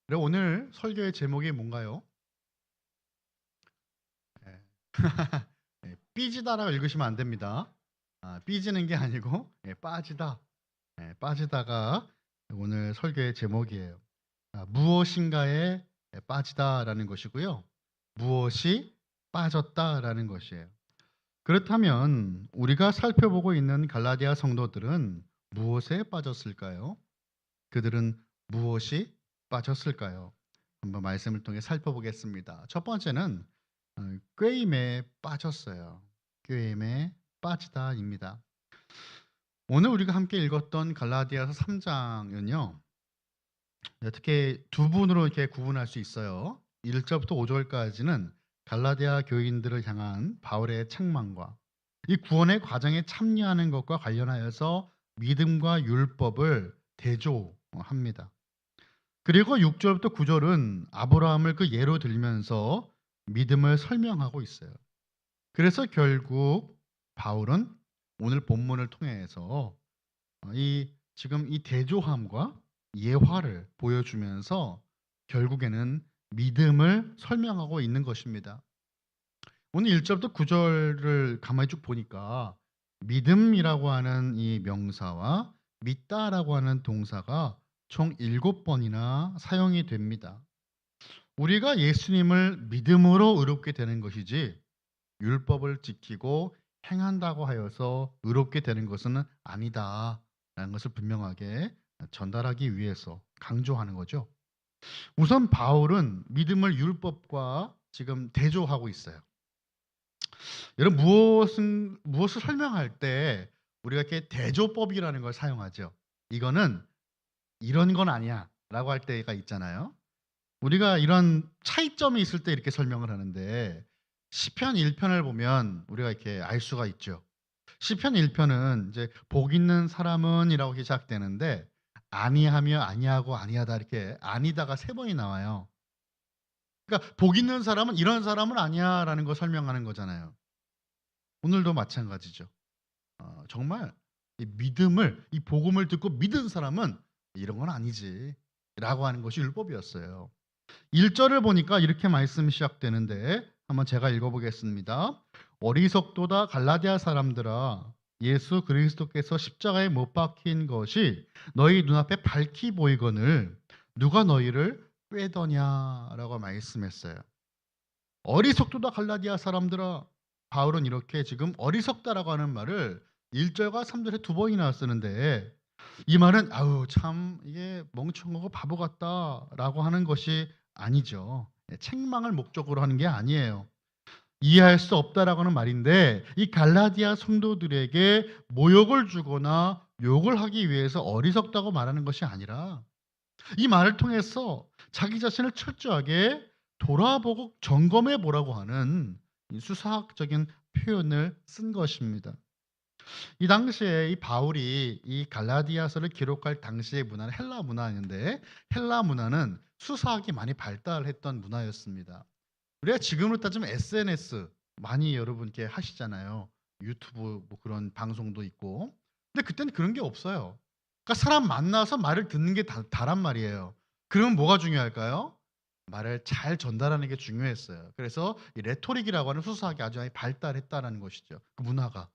그래 오늘 설교의 제목이 뭔가요? 예. 삐지다라고 읽으시면 안 됩니다. 삐지는 게 아니고 빠지다. 빠지다가 오늘 설교의 제목이에요. 무엇인가에 빠지다라는 것이고요. 무엇이 빠졌다라는 것이에요. 그렇다면 우리가 살펴보고 있는 갈라디아 성도들은 무엇에 빠졌을까요? 그들은 무엇이 빠졌을까요? 한번 말씀을 통해 살펴보겠습니다. 첫 번째는 꾀임에 빠졌어요. 꾀임에 빠지다입니다. 오늘 우리가 함께 읽었던 갈라디아서 3장은요. 어떻게 두 분으로 이렇게 구분할 수 있어요. 1절부터 5절까지는 갈라디아 교인들을 향한 바울의 책망과 이 구원의 과정에 참여하는 것과 관련하여서 믿음과 율법을 대조합니다. 그리고 6절부터 9절은 아브라함을 그 예로 들면서 믿음을 설명하고 있어요. 그래서 결국 바울은 오늘 본문을 통해서 이 지금 이 대조함과 예화를 보여주면서 결국에는 믿음을 설명하고 있는 것입니다. 오늘 1절부터 9절을 가만히 쭉 보니까 믿음이라고 하는 이 명사와 믿다라고 하는 동사가 총 7번이나 사용이 됩니다. 우리가 예수님을 믿음으로 의롭게 되는 것이지 율법을 지키고 행한다고 하여서 의롭게 되는 것은 아니다라는 것을 분명하게 전달하기 위해서 강조하는 거죠. 우선 바울은 믿음을 율법과 지금 대조하고 있어요. 여러분 무엇을 설명할 때 우리가 이렇게 대조법이라는 걸 사용하죠. 이거는 이런 건 아니야라고 할 때가 있잖아요. 우리가 이런 차이점이 있을 때 이렇게 설명을 하는데 시편 1편을 보면 우리가 이렇게 알 수가 있죠. 시편 1편은 이제 복 있는 사람은이라고 시작되는데 아니하며 아니하고 아니하다 이렇게 아니다가 세 번이 나와요. 그러니까 복 있는 사람은 이런 사람은 아니야라는 걸 설명하는 거잖아요. 오늘도 마찬가지죠. 정말 이 믿음을 이 복음을 듣고 믿은 사람은 이런 건 아니지라고 하는 것이 율법이었어요. 1절을 보니까 이렇게 말씀이 시작되는데 한번 제가 읽어보겠습니다. 어리석도다 갈라디아 사람들아 예수 그리스도께서 십자가에 못 박힌 것이 너희 눈앞에 밝히 보이거늘 누가 너희를 꾀더냐라고 말씀했어요. 어리석도다 갈라디아 사람들아, 바울은 이렇게 지금 어리석다라고 하는 말을 1절과 3절에 두 번이나 쓰는데 이 말은 아우 참 이게 멍청하고 바보 같다라고 하는 것이 아니죠. 책망을 목적으로 하는 게 아니에요. 이해할 수 없다라고 하는 말인데 이 갈라디아 성도들에게 모욕을 주거나 욕을 하기 위해서 어리석다고 말하는 것이 아니라 이 말을 통해서 자기 자신을 철저하게 돌아보고 점검해 보라고 하는 이 수사학적인 표현을 쓴 것입니다. 이 당시에 이 바울이 이 갈라디아서를 기록할 당시의 문화는 헬라 문화였는데 헬라 문화는 수사학이 많이 발달했던 문화였습니다. 우리가 지금으로 따지면 SNS 많이 여러분께 하시잖아요. 유튜브 뭐 그런 방송도 있고. 근데 그때는 그런 게 없어요. 그러니까 사람 만나서 말을 듣는 게 다란 말이에요. 그러면 뭐가 중요할까요? 말을 잘 전달하는 게 중요했어요. 그래서 이 레토릭이라고 하는 수사학이 아주 많이 발달했다라는 것이죠. 그 문화가.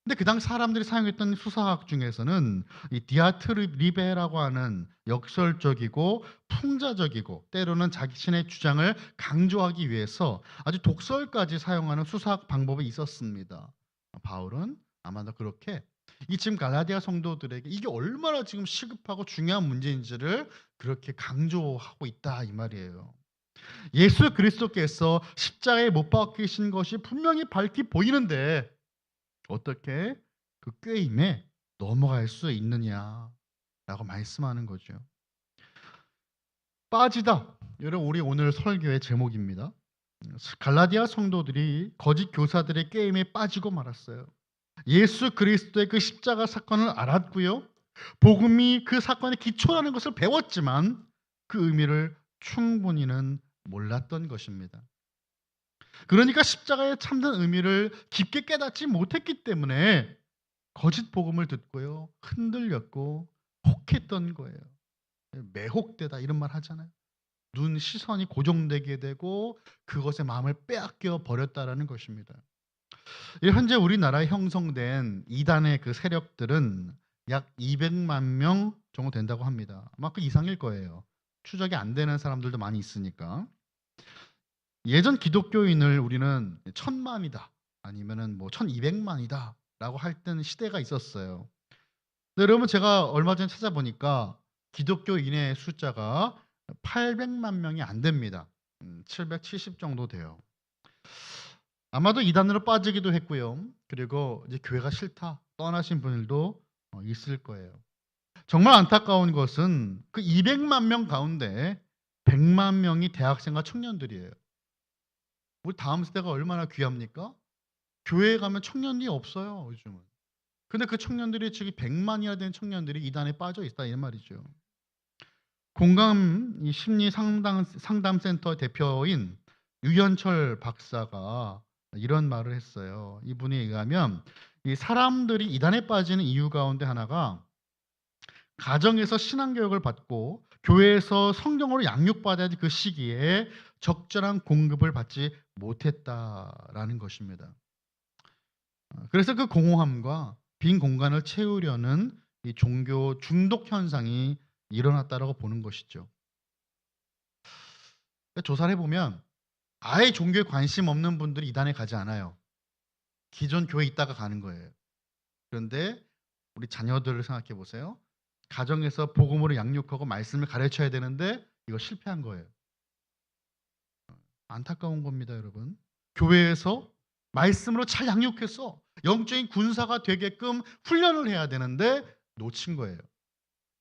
근데 그 당시 사람들이 사용했던 수사학 중에서는 이 디아트리베라고 하는 역설적이고 풍자적이고 때로는 자신의 주장을 강조하기 위해서 아주 독설까지 사용하는 수사학 방법이 있었습니다. 바울은 아마도 그렇게 이 지금 갈라디아 성도들에게 이게 얼마나 지금 시급하고 중요한 문제인지를 그렇게 강조하고 있다 이 말이에요. 예수 그리스도께서 십자가에 못 박히신 것이 분명히 밝히 보이는데 어떻게 그 꾀임에 넘어갈 수 있느냐라고 말씀하는 거죠. 빠지다. 여러분 우리 오늘 설교의 제목입니다. 갈라디아 성도들이 거짓 교사들의 게임에 빠지고 말았어요. 예수 그리스도의 그 십자가 사건을 알았고요. 복음이 그 사건의 기초라는 것을 배웠지만 그 의미를 충분히는 몰랐던 것입니다. 그러니까 십자가의 참된 의미를 깊게 깨닫지 못했기 때문에 거짓 복음을 듣고요. 흔들렸고 혹했던 거예요. 매혹되다 이런 말 하잖아요. 눈 시선이 고정되게 되고 그것에 마음을 빼앗겨 버렸다라는 것입니다. 현재 우리나라에 형성된 이단의 그 세력들은 약 200만 명 정도 된다고 합니다. 아마 그 이상일 거예요. 추적이 안 되는 사람들도 많이 있으니까. 예전 기독교인을 우리는 1000만이다 아니면은 뭐 1200만이다라고 할 때는 시대가 있었어요. 네, 여러분 제가 얼마 전에 찾아보니까 기독교인의 숫자가 800만 명이 안 됩니다. 770 정도 돼요. 아마도 이단으로 빠지기도 했고요. 그리고 이제 교회가 싫다 떠나신 분들도 있을 거예요. 정말 안타까운 것은 그 200만 명 가운데 100만 명이 대학생과 청년들이에요. 우리 다음 세대가 얼마나 귀합니까? 교회에 가면 청년이 없어요, 요즘은. 근데 그 청년들이 지금 100만이나 되는 청년들이 이단에 빠져 있다 이 말이죠. 공감 심리 상담 센터 대표인 유현철 박사가 이런 말을 했어요. 이분에 의하면 이 사람들이 이단에 빠지는 이유 가운데 하나가 가정에서 신앙 교육을 받고 교회에서 성경으로 양육받아야 할 그 시기에 적절한 공급을 받지 못했다라는 것입니다. 그래서 그 공허함과 빈 공간을 채우려는 이 종교 중독 현상이 일어났다라고 보는 것이죠. 조사를 해보면 아예 종교에 관심 없는 분들이 이단에 가지 않아요. 기존 교회에 있다가 가는 거예요. 그런데 우리 자녀들을 생각해 보세요. 가정에서 복음으로 양육하고 말씀을 가르쳐야 되는데 이거 실패한 거예요. 안타까운 겁니다, 여러분. 교회에서 말씀으로 잘 양육해서 영적인 군사가 되게끔 훈련을 해야 되는데 놓친 거예요.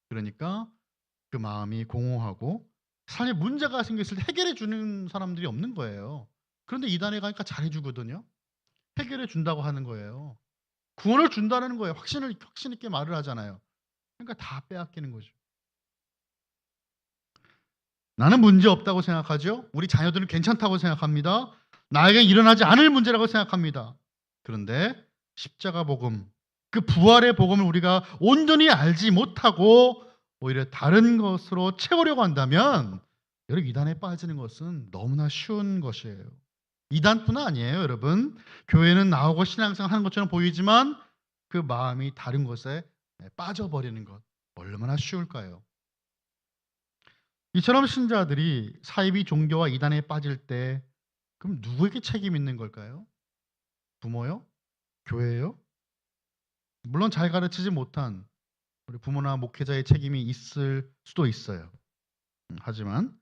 그러니까 그 마음이 공허하고 삶에 문제가 생겼을 때 해결해 주는 사람들이 없는 거예요. 그런데 이단에 가니까 잘해 주거든요. 해결해 준다고 하는 거예요. 구원을 준다는 거예요. 확신 있게 말을 하잖아요. 그러니까 다 빼앗기는 거죠. 나는 문제 없다고 생각하죠. 우리 자녀들은 괜찮다고 생각합니다. 나에게 일어나지 않을 문제라고 생각합니다. 그런데 십자가 복음, 그 부활의 복음을 우리가 온전히 알지 못하고 오히려 다른 것으로 채우려고 한다면 여러분 이단에 빠지는 것은 너무나 쉬운 것이에요. 이단뿐 아니에요, 여러분. 교회는 나오고 신앙생활 하는 것처럼 보이지만 그 마음이 다른 것에 빠져버리는 것 얼마나 쉬울까요? 이처럼 신자들이 사이비 종교와 이단에 빠질 때 그럼 누구에게 책임 있는 걸까요? 부모요? 교회요? 물론 잘 가르치지 못한 우리 부모나 목회자의 책임이 있을 수도 있어요. 하지만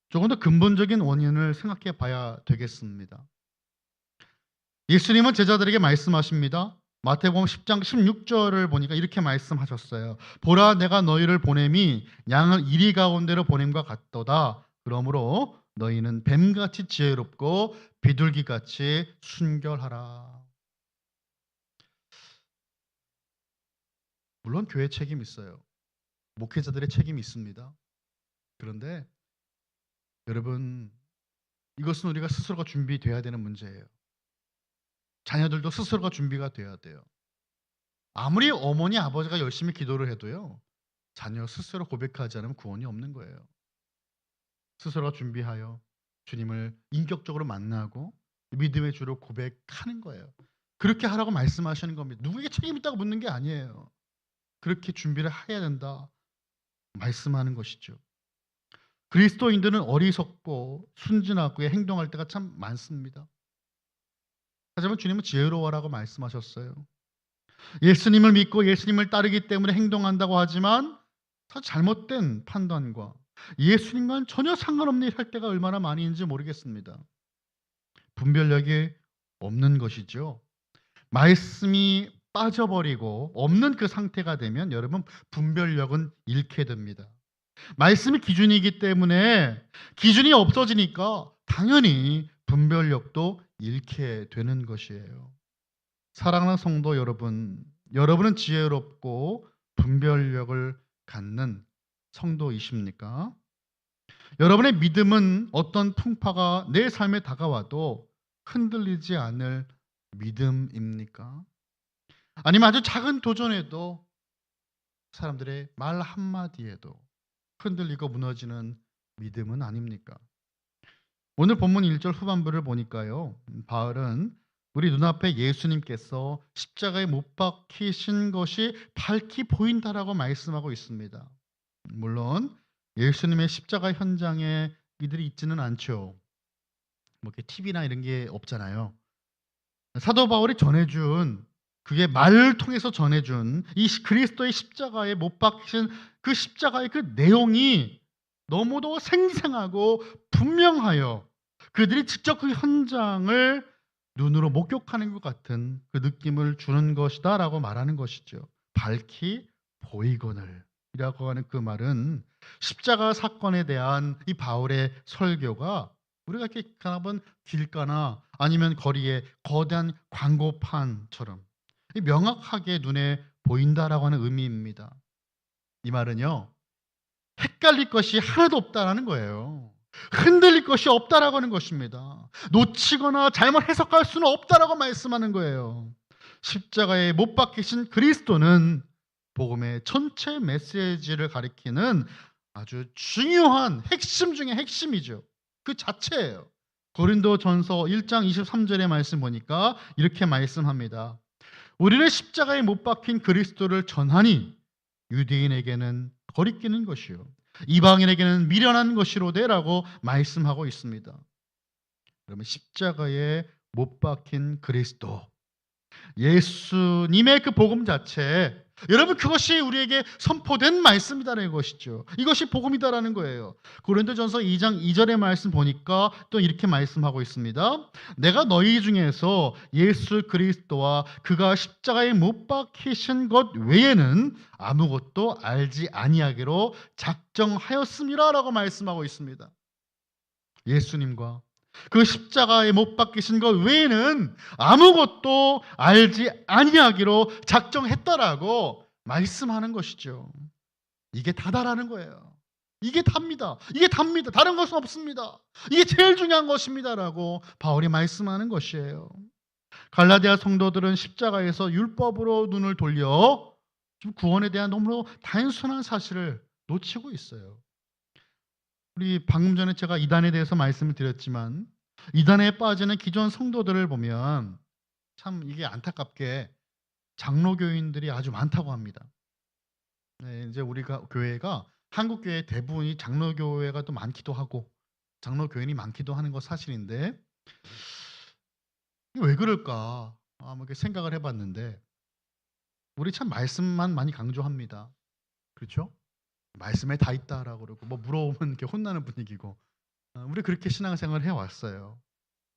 조금 더 근본적인 원인을 생각해 봐야 되겠습니다. 예수님은 제자들에게 말씀하십니다. 마태복음 10장 16절을 보니까 이렇게 말씀하셨어요. 보라 내가 너희를 보냄이 양을 이리 가운데로 보냄과 같도다. 그러므로 너희는 뱀같이 지혜롭고 비둘기같이 순결하라. 물론 교회 책임 있어요. 목회자들의 책임이 있습니다. 그런데 여러분 이것은 우리가 스스로가 준비돼야 되는 문제예요. 자녀들도 스스로가 준비가 돼야 돼요. 아무리 어머니 아버지가 열심히 기도를 해도요. 자녀 스스로 고백하지 않으면 구원이 없는 거예요. 스스로가 준비하여 주님을 인격적으로 만나고 믿음의 주로 고백하는 거예요. 그렇게 하라고 말씀하시는 겁니다. 누구에게 책임 있다고 묻는 게 아니에요. 그렇게 준비를 해야 된다 말씀하는 것이죠. 그리스도인들은 어리석고 순진하고 행동할 때가 참 많습니다. 하지만 주님은 지혜로워라고 말씀하셨어요. 예수님을 믿고 예수님을 따르기 때문에 행동한다고 하지만 사실 잘못된 판단과 예수님과는 전혀 상관없는 일 할 때가 얼마나 많이 있는지 모르겠습니다. 분별력이 없는 것이죠. 말씀이 빠져버리고 없는 그 상태가 되면 여러분 분별력은 잃게 됩니다. 말씀이 기준이기 때문에 기준이 없어지니까 당연히 분별력도 잃게 되는 것이에요. 사랑하는 성도 여러분, 여러분은 지혜롭고 분별력을 갖는 성도이십니까? 여러분의 믿음은 어떤 풍파가 내 삶에 다가와도 흔들리지 않을 믿음입니까? 아니면 아주 작은 도전에도 사람들의 말 한마디에도 흔들리고 무너지는 믿음은 아닙니까? 오늘 본문 1절 후반부를 보니까요. 바울은 우리 눈앞에 예수님께서 십자가에 못 박히신 것이 밝히 보인다라고 말씀하고 있습니다. 물론 예수님의 십자가 현장에 이들이 있지는 않죠. 뭐 이렇게 TV나 이런 게 없잖아요. 사도 바울이 전해준, 그게 말을 통해서 전해준 이 그리스도의 십자가에 못 박히신 그 십자가의 그 내용이 너무도 생생하고 분명하여 그들이 직접 그 현장을 눈으로 목격하는 것 같은 그 느낌을 주는 것이다라고 말하는 것이죠. 밝히 보이거늘 이라고 하는 그 말은 십자가 사건에 대한 이 바울의 설교가 우리가 이렇게 가본 길가나 아니면 거리에 거대한 광고판처럼 명확하게 눈에 보인다라고 하는 의미입니다. 이 말은요, 헷갈릴 것이 하나도 없다라는 거예요. 흔들릴 것이 없다라고 하는 것입니다. 놓치거나 잘못 해석할 수는 없다라고 말씀하는 거예요. 십자가에 못 박히신 그리스도는 복음의 전체 메시지를 가리키는 아주 중요한 핵심 중에 핵심이죠. 그 자체예요. 고린도전서 1장 23절의 말씀 보니까 이렇게 말씀합니다. 우리는 십자가에 못 박힌 그리스도를 전하니 유대인에게는 거리끼는 것이요 이방인에게는 미련한 것이로되라고 말씀하고 있습니다. 그러면 십자가에 못 박힌 그리스도, 예수님의 그 복음 자체, 여러분 그것이 우리에게 선포된 말씀이다라는 것이죠. 이것이 복음이다라는 거예요. 고린도전서 2장 2절의 말씀 보니까 또 이렇게 말씀하고 있습니다. 내가 너희 중에서 예수 그리스도와 그가 십자가에 못 박히신 것 외에는 아무것도 알지 아니하기로 작정하였음이라라고 말씀하고 있습니다. 예수님과 그 십자가에 못 박히신 것 외에는 아무것도 알지 아니하기로 작정했다라고 말씀하는 것이죠. 이게 다다라는 거예요. 이게 답니다. 이게 답니다. 다른 것은 없습니다. 이게 제일 중요한 것입니다라고 바울이 말씀하는 것이에요. 갈라디아 성도들은 십자가에서 율법으로 눈을 돌려 좀 구원에 대한 너무나 단순한 사실을 놓치고 있어요. 우리 방금 전에 제가 이단에 대해서 말씀을 드렸지만 이단에 빠지는 기존 성도들을 보면 참 이게 안타깝게 장로교인들이 아주 많다고 합니다. 네, 이제 우리가 교회가 한국 교회 대부분이 장로교회가 또 많기도 하고 장로교인이 많기도 하는 것 사실인데 이게 왜 그럴까? 뭐 이렇게 생각을 해봤는데 우리 참 말씀만 많이 강조합니다. 그렇죠? 말씀에 다 있다라고 그러고 뭐 물어보면 이렇게 혼나는 분위기고 우리 그렇게 신앙생활을 해왔어요.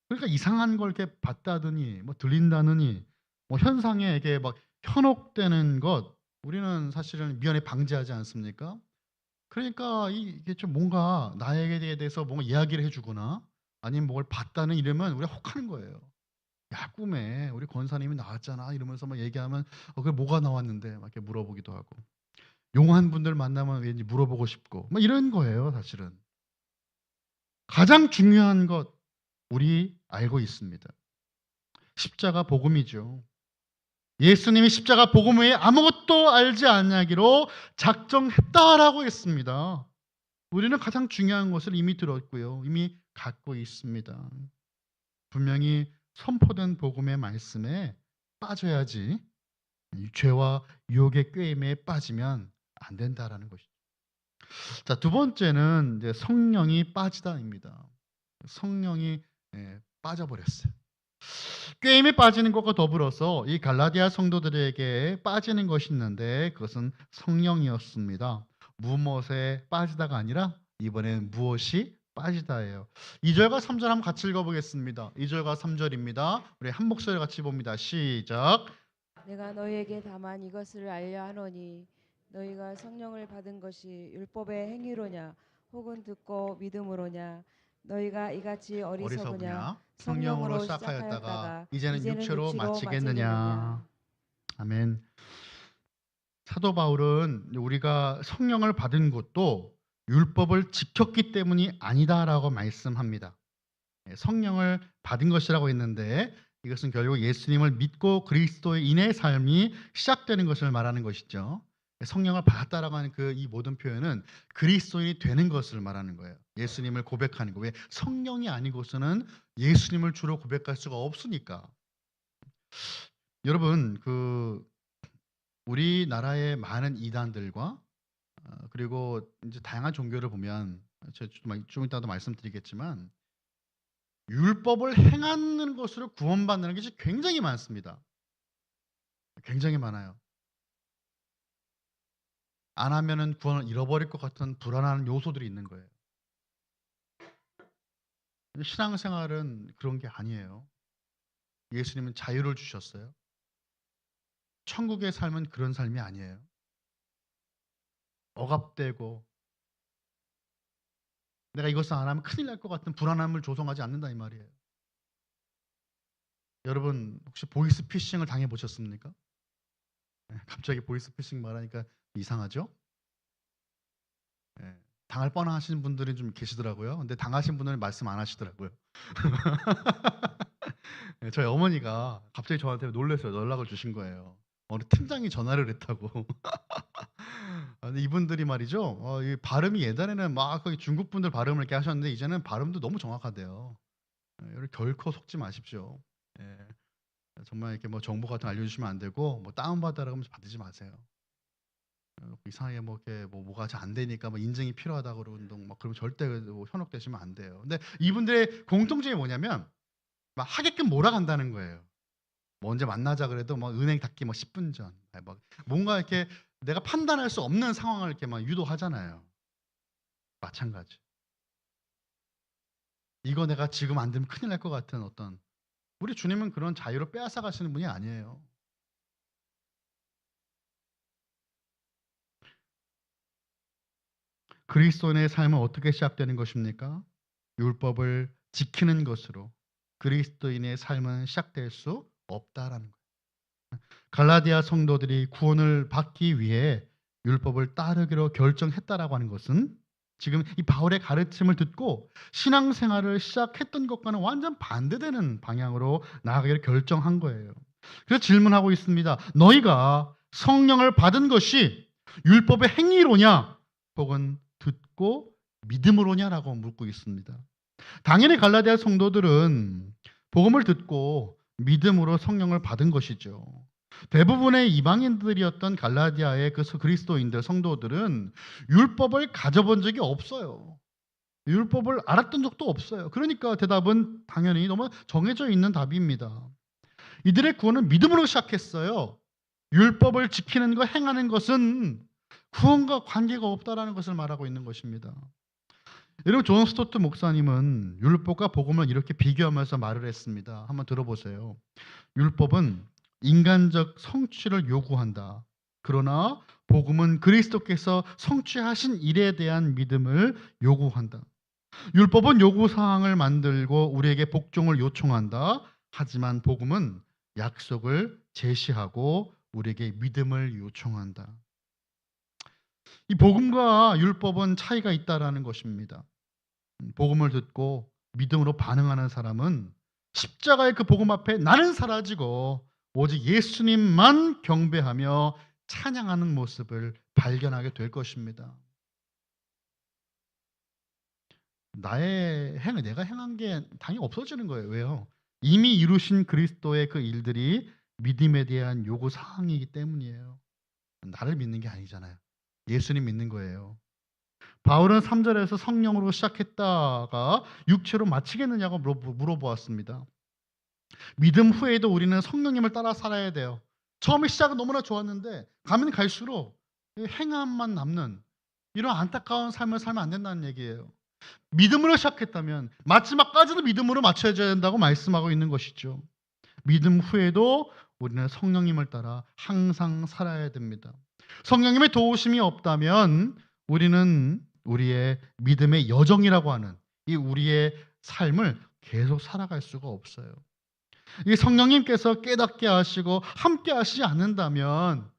그러니까 이상한 걸 이렇게 봤다더니 뭐 들린다느니 뭐 현상에 이게 막 현혹되는 것 우리는 사실은 미연에 방지하지 않습니까? 그러니까 이게 좀 뭔가 나에게 대해서 뭔가 이야기를 해주거나 아니면 뭘 봤다는 이러면 우리가 혹하는 거예요. 야 꿈에 우리 권사님이 나왔잖아 이러면서 막 얘기하면 그게 뭐가 나왔는데 막 이렇게 물어보기도 하고 용한 분들 만나면 왠지 물어보고 싶고 막 이런 거예요. 사실은 가장 중요한 것 우리 알고 있습니다. 십자가 복음이죠. 예수님이 십자가 복음 외에 아무것도 알지 않냐기로 작정했다라고 했습니다. 우리는 가장 중요한 것을 이미 들었고요. 이미 갖고 있습니다. 분명히 선포된 복음의 말씀에 빠져야지 죄와 유혹의 꾀임에 빠지면 안 된다라는 것이죠. 자, 두 번째는 이제 성령이 빠지다입니다. 성령이 빠져버렸어요. 꾀임에 빠지는 것과 더불어서 이 갈라디아 성도들에게 빠지는 것이 있는데 그것은 성령이었습니다. 무엇에 빠지다가 아니라 이번엔 무엇이 빠지다예요. 2절과 3절 한번 같이 읽어보겠습니다. 2절과 3절입니다. 우리 한 목소리 같이 봅니다. 시작. 내가 너희에게 다만 이것을 알려 하노니 너희가 성령을 받은 것이 율법의 행위로냐 혹은 듣고 믿음으로냐 너희가 이같이 어리석으냐 성령으로 시작하였다가 이제는 육체로 마치겠느냐. 아멘. 사도 바울은 우리가 성령을 받은 것도 율법을 지켰기 때문이 아니다라고 말씀합니다. 성령을 받은 것이라고 했는데 이것은 결국 예수님을 믿고 그리스도의 인의 삶이 시작되는 것을 말하는 것이죠. 성령을 받았다라고 하는 이 모든 표현은 그리스도인이 되는 것을 말하는 거예요. 예수님을 고백하는 거. 왜? 성령이 아니고서는 예수님을 주로 고백할 수가 없으니까. 여러분, 우리나라의 많은 이단들과 그리고 이제 다양한 종교를 보면 제가 좀 이따도 말씀드리겠지만 율법을 행하는 것으로 구원받는 것이 굉장히 많습니다. 굉장히 많아요. 안 하면은 구원을 잃어버릴 것 같은 불안한 요소들이 있는 거예요. 신앙생활은 그런 게 아니에요. 예수님은 자유를 주셨어요. 천국의 삶은 그런 삶이 아니에요. 억압되고 내가 이것을 안 하면 큰일 날 것 같은 불안함을 조성하지 않는다 이 말이에요. 여러분 혹시 보이스피싱을 당해보셨습니까? 갑자기 보이스피싱 말하니까 이상하죠? 예, 당할 뻔하신 분들이 좀 계시더라고요. 근데 당하신 분들은 말씀 안 하시더라고요. 예, 저희 어머니가 갑자기 저한테 놀라서요. 연락을 주신 거예요. 어느 팀장이 전화를 했다고. 근데 이분들이 말이죠. 이 발음이 예전에는 막 거기 중국 분들 발음을 이렇게 하셨는데 이제는 발음도 너무 정확하대요. 여기 결코 속지 마십시오. 예, 정말 이렇게 뭐 정보 같은 거 알려주시면 안 되고 뭐 다운받아라고 하면서 받지 마세요. 이상하게 뭐 이렇게 뭐가 잘 안 되니까 뭐 인증이 필요하다고 그러는 막 그러면 절대 뭐 현혹되시면 안 돼요. 근데 이분들의 공통점이 뭐냐면 막 하게끔 몰아간다는 거예요. 뭐 언제 만나자 그래도 뭐 은행 닫기 뭐 10분 전, 막 뭔가 이렇게 내가 판단할 수 없는 상황을 이렇게 막 유도하잖아요. 마찬가지. 이거 내가 지금 안 되면 큰일 날 것 같은 어떤 우리 주님은 그런 자유를 빼앗아 가시는 분이 아니에요. 그리스도인의 삶은 어떻게 시작되는 것입니까? 율법을 지키는 것으로 그리스도인의 삶은 시작될 수 없다라는 거예요. 갈라디아 성도들이 구원을 받기 위해 율법을 따르기로 결정했다라고 하는 것은 지금 이 바울의 가르침을 듣고 신앙생활을 시작했던 것과는 완전 반대되는 방향으로 나아가기를 결정한 거예요. 그래서 질문하고 있습니다. 너희가 성령을 받은 것이 율법의 행위로냐 혹은 듣고 믿음으로냐라고 묻고 있습니다. 당연히 갈라디아 성도들은 복음을 듣고 믿음으로 성령을 받은 것이죠. 대부분의 이방인들이었던 갈라디아의 그 그리스도인들 성도들은 율법을 가져본 적이 없어요. 율법을 알았던 적도 없어요. 그러니까 대답은 당연히 너무 정해져 있는 답입니다. 이들의 구원은 믿음으로 시작했어요. 율법을 지키는 것, 행하는 것은 구원과 관계가 없다라는 것을 말하고 있는 것입니다. 여러분 존 스토트 목사님은 율법과 복음을 이렇게 비교하면서 말을 했습니다. 한번 들어보세요. 율법은 인간적 성취를 요구한다. 그러나 복음은 그리스도께서 성취하신 일에 대한 믿음을 요구한다. 율법은 요구사항을 만들고 우리에게 복종을 요청한다. 하지만 복음은 약속을 제시하고 우리에게 믿음을 요청한다. 이 복음과 율법은 차이가 있다라는 것입니다. 복음을 듣고 믿음으로 반응하는 사람은 십자가의 그 복음 앞에 나는 사라지고 오직 예수님만 경배하며 찬양하는 모습을 발견하게 될 것입니다. 내가 행한 게 당연히 없어지는 거예요. 왜요? 이미 이루신 그리스도의 그 일들이 믿음에 대한 요구 사항이기 때문이에요. 나를 믿는 게 아니잖아요. 예수님 믿는 거예요. 바울은 3절에서 성령으로 시작했다가 육체로 마치겠느냐고 물어보았습니다. 믿음 후에도 우리는 성령님을 따라 살아야 돼요. 처음에 시작은 너무나 좋았는데 가면 갈수록 행함만 남는 이런 안타까운 삶을 살면 안 된다는 얘기예요. 믿음으로 시작했다면 마지막까지도 믿음으로 마쳐야 된다고 말씀하고 있는 것이죠. 믿음 후에도 우리는 성령님을 따라 항상 살아야 됩니다. 성령님의 도우심이 없다면 우리는 우리의 믿음의 여정이라고 하는 이 우리의 삶을 계속 살아갈 수가 없어요. 이 성령님께서 깨닫게 하시고 함께 하시지 않는다면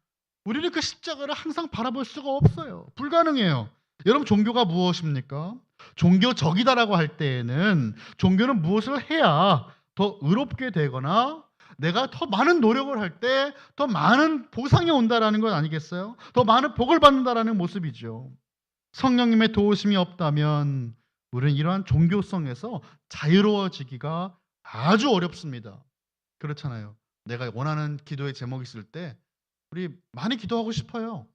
우리는 그 십자가를 항상 바라볼 수가 없어요. 불가능해요. 여러분 종교가 무엇입니까? 종교적이다라고 할 때에는 종교는 무엇을 해야 더 의롭게 되거나 내가 더 많은 노력을 할 때 더 많은 보상이 온다라는 것 아니겠어요? 더 많은 복을 받는다라는 모습이죠. 성령님의 도우심이 없다면 우리는 이러한 종교성에서 자유로워지기가 아주 어렵습니다. 그렇잖아요. 내가 원하는 기도의 제목이 있을 때 우리 많이 기도하고 싶어요.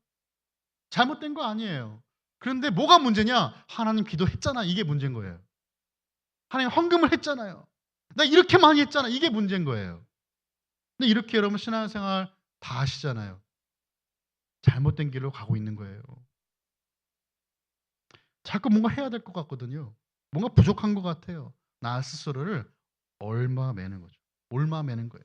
잘못된 거 아니에요. 그런데 뭐가 문제냐? 하나님 기도했잖아. 이게 문제인 거예요. 하나님 헌금을 했잖아요. 나 이렇게 많이 했잖아. 이게 문제인 거예요. 근데 이렇게 여러분 신앙생활 다 아시잖아요. 잘못된 길로 가고 있는 거예요. 자꾸 뭔가 해야 될 것 같거든요. 뭔가 부족한 것 같아요. 나 스스로를 얽매는 거죠. 얽매는 거예요.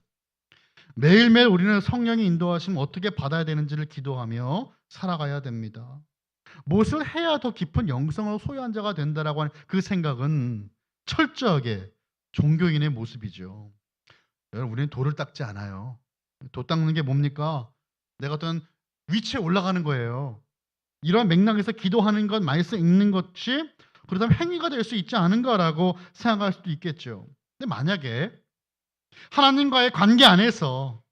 매일매일 우리는 성령의 인도하심 어떻게 받아야 되는지를 기도하며 살아가야 됩니다. 무엇을 해야 더 깊은 영성을 소유한 자가 된다라고 하는 그 생각은 철저하게 종교인의 모습이죠. 여러분, 우리는 도를 닦지 않아요. 도 닦는 게 뭡니까? 내가 어떤 위치에 올라가는 거예요. 이러한 맥락에서 기도하는 것, 말씀 읽는 것이 그렇다면 행위가 될 수 있지 않은가라고 생각할 수도 있겠죠. 근데 만약에 하나님과의 관계 안에서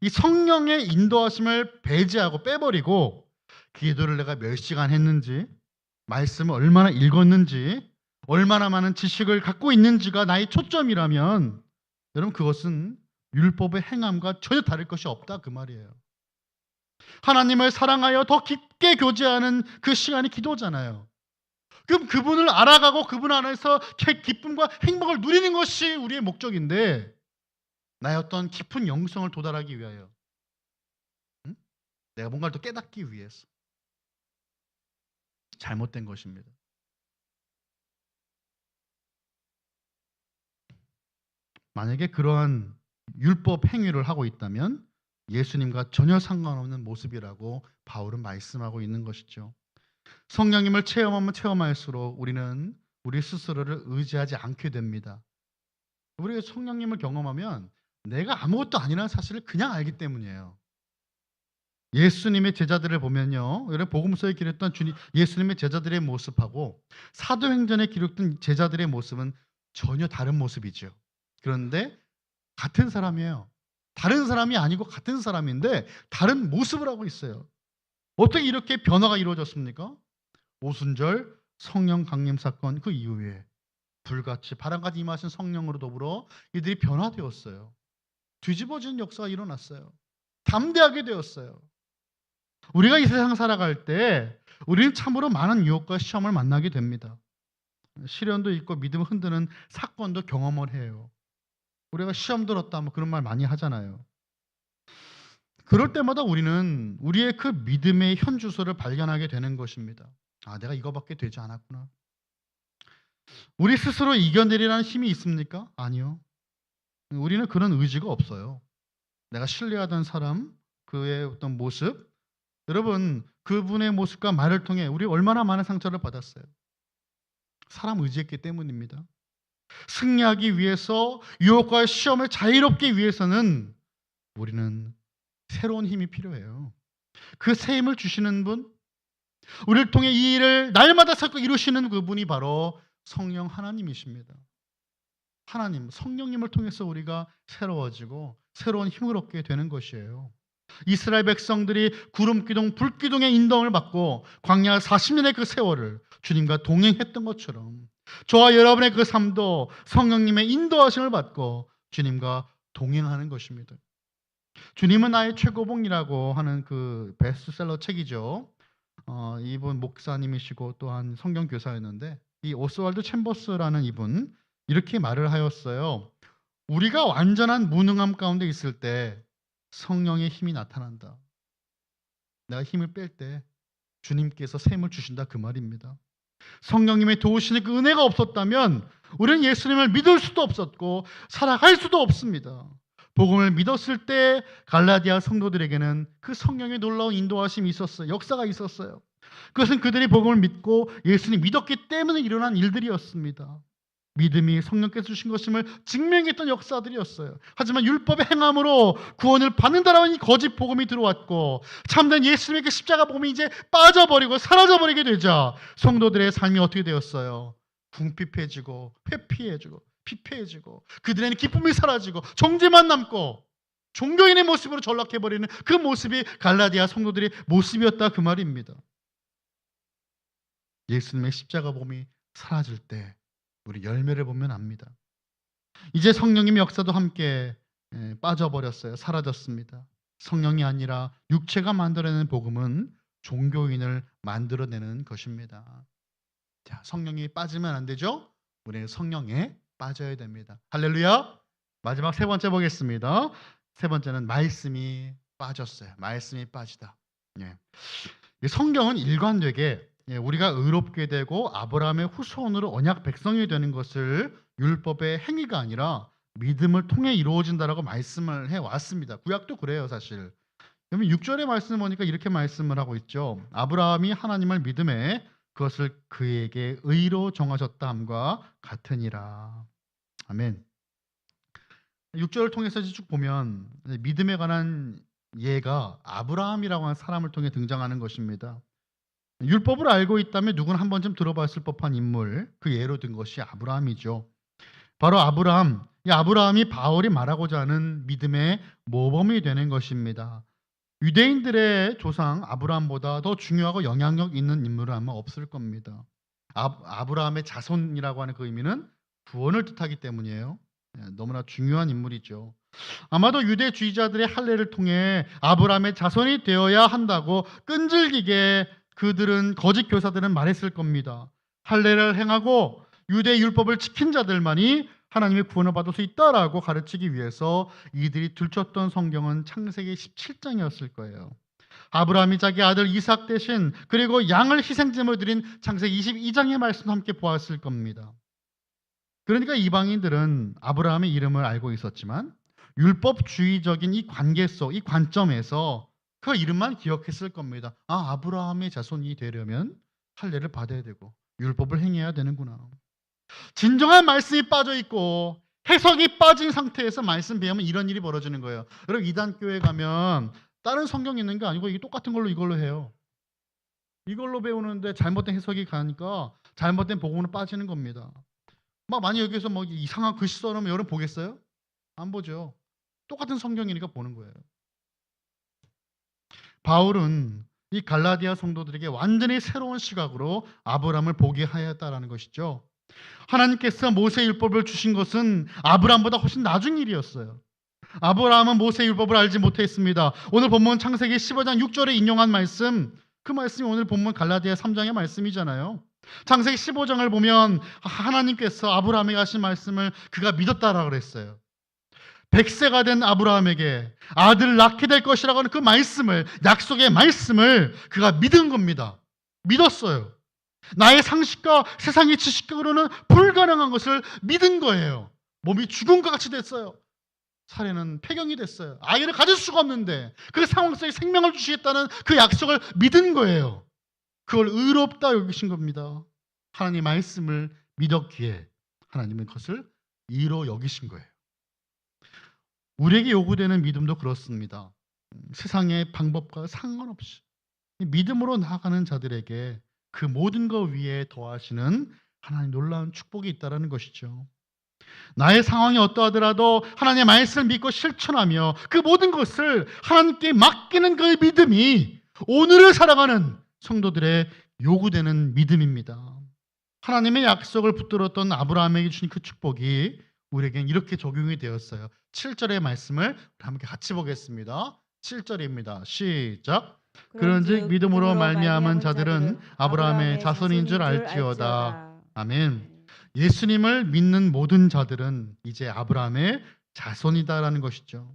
이 성령의 인도하심을 배제하고 빼버리고 기도를 내가 몇 시간 했는지, 말씀을 얼마나 읽었는지, 얼마나 많은 지식을 갖고 있는지가 나의 초점이라면 여러분 그것은 율법의 행함과 전혀 다를 것이 없다 그 말이에요. 하나님을 사랑하여 더 깊게 교제하는 그 시간이 기도잖아요. 그럼 그분을 알아가고 그분 안에서 기쁨과 행복을 누리는 것이 우리의 목적인데 나의 어떤 깊은 영성을 도달하기 위하여 내가 뭔가를 더 깨닫기 위해서 잘못된 것입니다. 만약에 그러한 율법 행위를 하고 있다면 예수님과 전혀 상관없는 모습이라고 바울은 말씀하고 있는 것이죠. 성령님을 체험하면 체험할수록 우리는 우리 스스로를 의지하지 않게 됩니다. 우리가 성령님을 경험하면 내가 아무것도 아니라는 사실을 그냥 알기 때문이에요. 예수님의 제자들을 보면요, 여러분 복음서에 기록했던 예수님의 제자들의 모습하고 사도행전에 기록된 제자들의 모습은 전혀 다른 모습이죠. 그런데 같은 사람이에요. 다른 사람이 아니고 같은 사람인데 다른 모습을 하고 있어요. 어떻게 이렇게 변화가 이루어졌습니까? 오순절 성령 강림 사건 그 이후에 불같이 바람같이 임하신 성령으로 더불어 이들이 변화되었어요. 뒤집어지는 역사가 일어났어요. 담대하게 되었어요. 우리가 이 세상 살아갈 때 우리는 참으로 많은 유혹과 시험을 만나게 됩니다. 시련도 있고 믿음을 흔드는 사건도 경험을 해요. 우리가 시험 들었다 뭐 그런 말 많이 하잖아요. 그럴 때마다 우리는 우리의 그 믿음의 현주소를 발견하게 되는 것입니다. 아, 내가 이거밖에 되지 않았구나. 우리 스스로 이겨내리라는 힘이 있습니까? 아니요. 우리는 그런 의지가 없어요. 내가 신뢰하던 사람, 그의 어떤 모습, 여러분 그분의 모습과 말을 통해 우리 얼마나 많은 상처를 받았어요. 사람 의지했기 때문입니다. 승리하기 위해서 유혹과 시험을 자유롭게 위해서는 우리는 새로운 힘이 필요해요. 그 새 힘을 주시는 분, 우리를 통해 이 일을 날마다 자꾸 이루시는 그분이 바로 성령 하나님이십니다. 하나님, 성령님을 통해서 우리가 새로워지고 새로운 힘을 얻게 되는 것이에요. 이스라엘 백성들이 구름 기둥, 불 기둥의 인도함을 받고 광야 40년의 그 세월을 주님과 동행했던 것처럼 저와 여러분의 그 삶도 성령님의 인도하심을 받고 주님과 동행하는 것입니다. 주님은 나의 최고봉이라고 하는 그 베스트셀러 책이죠. 이분 목사님이시고 또한 성경 교사였는데 이 오스왈드 챔버스라는 이분 이렇게 말을 하였어요. 우리가 완전한 무능함 가운데 있을 때 성령의 힘이 나타난다. 내가 힘을 뺄 때 주님께서 새 힘을 주신다 그 말입니다. 성령님의 도우시는 그 은혜가 없었다면 우리는 예수님을 믿을 수도 없었고 살아갈 수도 없습니다. 복음을 믿었을 때 갈라디아 성도들에게는 그 성령의 놀라운 인도하심이 있었어요. 역사가 있었어요. 그것은 그들이 복음을 믿고 예수님 믿었기 때문에 일어난 일들이었습니다. 믿음이 성령께서 주신 것임을 증명했던 역사들이었어요. 하지만 율법의 행함으로 구원을 받는다라는 이 거짓 복음이 들어왔고 참된 예수님의 그 십자가 복음이 이제 빠져버리고 사라져버리게 되자 성도들의 삶이 어떻게 되었어요? 궁핍해지고 회피해지고 피폐해지고 그들에는 기쁨이 사라지고 정죄만 남고 종교인의 모습으로 전락해버리는 그 모습이 갈라디아 성도들의 모습이었다 그 말입니다. 예수님의 십자가 복음이 사라질 때 우리 열매를 보면 압니다. 이제 성령님의 역사도 함께 빠져버렸어요. 사라졌습니다. 성령이 아니라 육체가 만들어내는 복음은 종교인을 만들어내는 것입니다. 자, 성령이 빠지면 안 되죠? 우리는 성령에 빠져야 됩니다. 할렐루야. 마지막 세 번째 보겠습니다. 세 번째는 말씀이 빠졌어요. 말씀이 빠지다. 이 성경은 일관되게 우리가 의롭게 되고 아브라함의 후손으로 언약 백성이 되는 것을 율법의 행위가 아니라 믿음을 통해 이루어진다라고 말씀을 해왔습니다. 구약도 그래요, 사실. 그러면 6절의 말씀을 보니까 이렇게 말씀을 하고 있죠. 아브라함이 하나님을 믿음에 그것을 그에게 의로 정하셨다 함과 같으니라. 아멘. 6절을 통해서 쭉 보면 믿음에 관한 예가 아브라함이라고 하는 사람을 통해 등장하는 것입니다. 율법을 알고 있다면 누구나 한 번쯤 들어봤을 법한 인물, 그 예로 든 것이 아브라함이죠. 바로 아브라함, 이 아브라함이 바울이 말하고자 하는 믿음의 모범이 되는 것입니다. 유대인들의 조상 아브라함보다 더 중요하고 영향력 있는 인물은 아마 없을 겁니다. 아브라함의 자손이라고 하는 그 의미는 구원을 뜻하기 때문이에요. 너무나 중요한 인물이죠. 아마도 유대주의자들의 할례를 통해 아브라함의 자손이 되어야 한다고 끈질기게 그들은 거짓 교사들은 말했을 겁니다. 할례를 행하고 유대 율법을 지킨 자들만이 하나님의 구원을 받을 수 있다라고 가르치기 위해서 이들이 들췄던 성경은 창세기 17장이었을 거예요. 아브라함이 자기 아들 이삭 대신 그리고 양을 희생제물로 드린 창세기 22장의 말씀 함께 보았을 겁니다. 그러니까 이방인들은 아브라함의 이름을 알고 있었지만 율법주의적인 이 관계 속, 이 관점에서 그 이름만 기억했을 겁니다. 아, 아브라함의 자손이 되려면 할례를 받아야 되고 율법을 행해야 되는구나. 진정한 말씀이 빠져 있고 해석이 빠진 상태에서 말씀 배우면 이런 일이 벌어지는 거예요. 여러분 이단교회 가면 다른 성경 있는 게 아니고 이게 똑같은 걸로 이걸로 해요. 이걸로 배우는데 잘못된 해석이 가니까 잘못된 복음으로 빠지는 겁니다. 막 만약 여기서 뭐 이상한 글씨 써놓으면 여러분 보겠어요? 안 보죠. 똑같은 성경이니까 보는 거예요. 바울은 이 갈라디아 성도들에게 완전히 새로운 시각으로 아브라함을 보게 하였다라는 것이죠. 하나님께서 모세 율법을 주신 것은 아브라함보다 훨씬 나중 일이었어요. 아브라함은 모세 율법을 알지 못했습니다. 오늘 본문 창세기 15장 6절에 인용한 말씀, 그 말씀이 오늘 본문 갈라디아 3장의 말씀이잖아요. 창세기 15장을 보면 하나님께서 아브라함에게 하신 말씀을 그가 믿었다라고 그랬어요. 100세가 된 아브라함에게 아들을 낳게 될 것이라고 하는 그 말씀을, 약속의 말씀을 그가 믿은 겁니다. 믿었어요. 나의 상식과 세상의 지식으로는 불가능한 것을 믿은 거예요. 몸이 죽은 것 같이 됐어요. 사례는 폐경이 됐어요. 아이를 가질 수가 없는데 그 상황 속에 생명을 주시겠다는 그 약속을 믿은 거예요. 그걸 의롭다 여기신 겁니다. 하나님 말씀을 믿었기에 하나님은 그것을 의로 여기신 거예요. 우리에게 요구되는 믿음도 그렇습니다. 세상의 방법과 상관없이 믿음으로 나아가는 자들에게 그 모든 것 위에 더하시는 하나님 놀라운 축복이 있다는 것이죠. 나의 상황이 어떠하더라도 하나님의 말씀을 믿고 실천하며 그 모든 것을 하나님께 맡기는 그 믿음이 오늘을 살아가는 성도들의 요구되는 믿음입니다. 하나님의 약속을 붙들었던 아브라함에게 주신 그 축복이 우리에겐 이렇게 적용이 되었어요. 7절의 말씀을 함께 같이 보겠습니다. 7절입니다. 시작. 그런즉 믿음으로 말미암은 자들은 아브라함의 자손인 줄 알지어다. 아멘. 예수님을 믿는 모든 자들은 이제 아브라함의 자손이다라는 것이죠.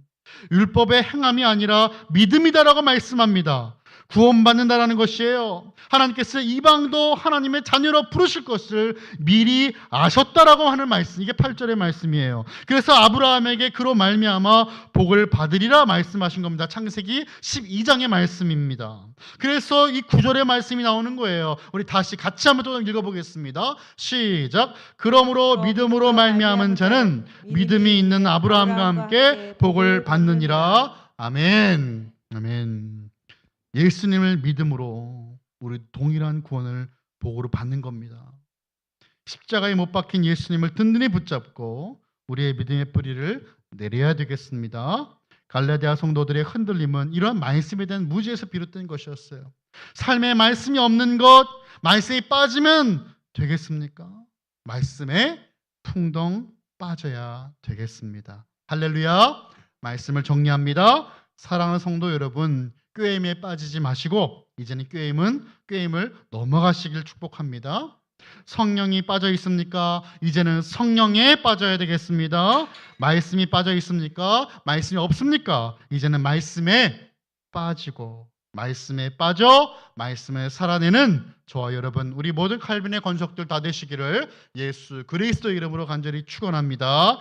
율법의 행함이 아니라 믿음이다라고 말씀합니다. 구원받는다라는 것이에요. 하나님께서 이방도 하나님의 자녀로 부르실 것을 미리 아셨다라고 하는 말씀, 이게 8절의 말씀이에요. 그래서 아브라함에게 그로 말미암아 복을 받으리라 말씀하신 겁니다. 창세기 12장의 말씀입니다. 그래서 이 9절의 말씀이 나오는 거예요. 우리 다시 같이 한번 또 읽어보겠습니다. 시작. 그러므로 믿음으로 말미암은 자는 믿음이 있는 아브라함과 함께 복을 받느니라. 아멘. 아멘. 예수님을 믿음으로 우리 동일한 구원을 복으로 받는 겁니다. 십자가에 못 박힌 예수님을 든든히 붙잡고 우리의 믿음의 뿌리를 내려야 되겠습니다. 갈라디아 성도들의 흔들림은 이러한 말씀에 대한 무지에서 비롯된 것이었어요. 삶에 말씀이 없는 것, 말씀이 빠지면 되겠습니까? 말씀에 풍덩 빠져야 되겠습니다. 할렐루야. 말씀을 정리합니다. 사랑하는 성도 여러분, 꾀임에 빠지지 마시고 이제는 꾀임을 넘어가시길 축복합니다. 성령이 빠져 있습니까? 이제는 성령에 빠져야 되겠습니다. 말씀이 빠져 있습니까? 말씀이 없습니까? 이제는 말씀에 빠지고 말씀에 빠져 말씀을 살아내는 저와 여러분, 우리 모든 칼빈의 권속들 다 되시기를 예수 그리스도 이름으로 간절히 축원합니다.